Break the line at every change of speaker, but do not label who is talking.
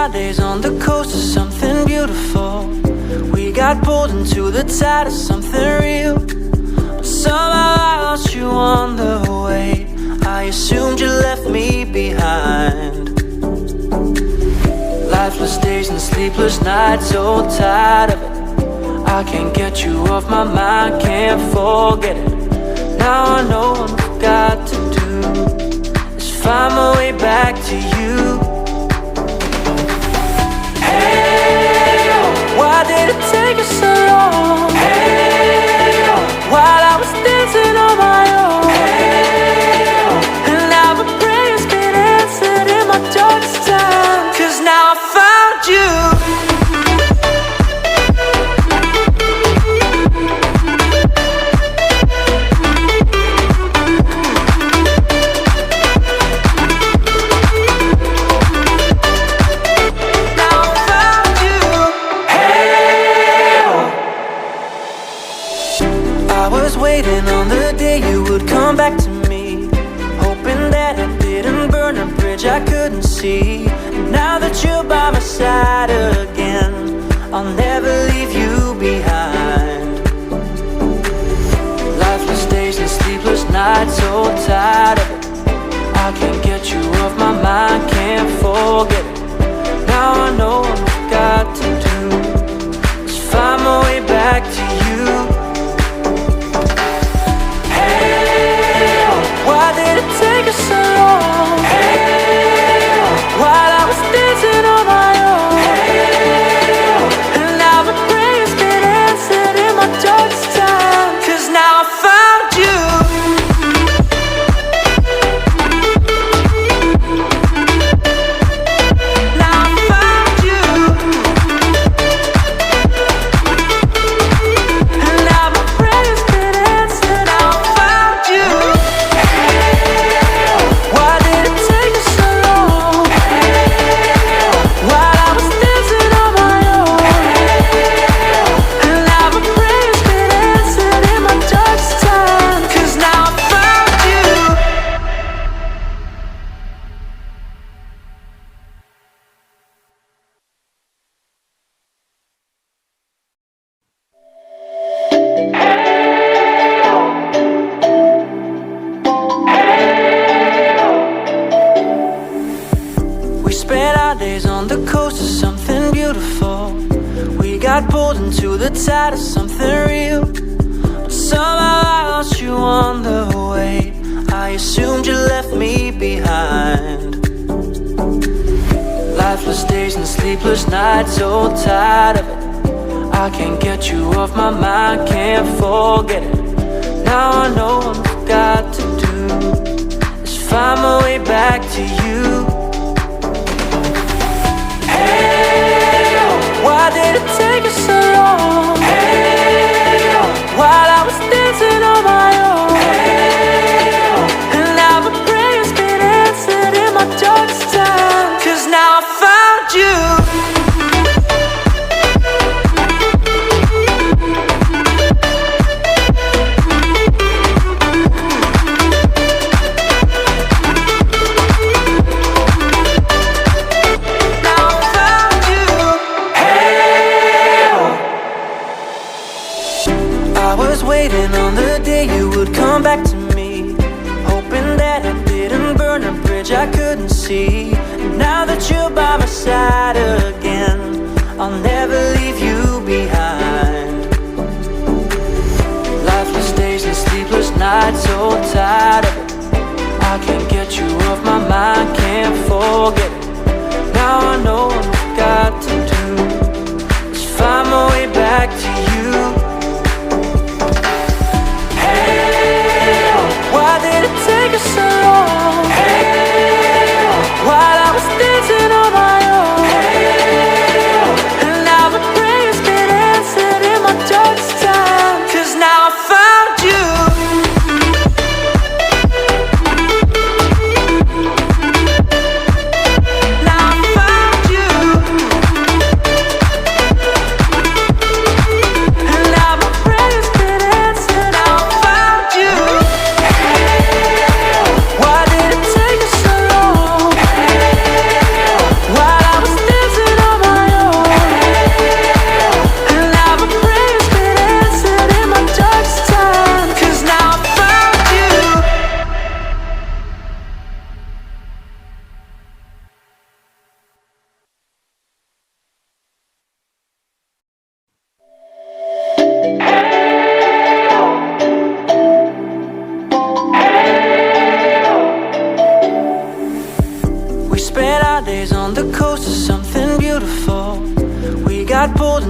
our days on the coast of something beautiful. We got pulled into the tide of something real, but somehow I lost you on the way. I assumed you left me behind. Lifeless days and sleepless nights, so tired of it. I can't get you off my mind, can't forget it. Now I know what I've got to do is find my way back to you. Hey, why did it take us so long? Hey, while I was dancing on my own. Hey, and now my prayers been answered in my darkest time. 'Cause now I found you. Waiting on the day you would come back to me, hoping that I didn't burn a bridge I couldn't see. And now that you're by my side again, I'll never leave you behind. Lifeless days and sleepless nights, so tired of it. I can't get you off my mind, can't forget it. Now I know what I've got to do is find my way back to you. Why did it take us so long? Hey, while I was dancing on my own. Hey, and now my prayers been answered in my darkest time. 'Cause now I found you. Now I found you. And now my prayers been answered. Now I found you. Days on the coast of something beautiful. We got pulled into the tide of something real, but somehow I lost you on the way. I assumed you left me behind. Lifeless days and sleepless nights, so tired of it. I can't get you off my mind, can't forget it. Now I know what I've got to do is find my way back to you. Why did it take us so long? Hey, while I was dancing on my own. Hey, and now my prayers been answered in my darkest time. 'Cause now I found you. Waiting on the day you would come back to me, hoping that I didn't burn a bridge I couldn't see. And now that you're by my side again, I'll never leave you behind. Lifeless days and sleepless nights, so tired of it. I can't get you off my mind, can't forget it. Now I know what I've got to do is find my way back to you. Why did it take us so long? Hey, while I was dancing on my own. Hey, and now my prayers been answered in my darkest time. 'Cause now I found you. got pulled into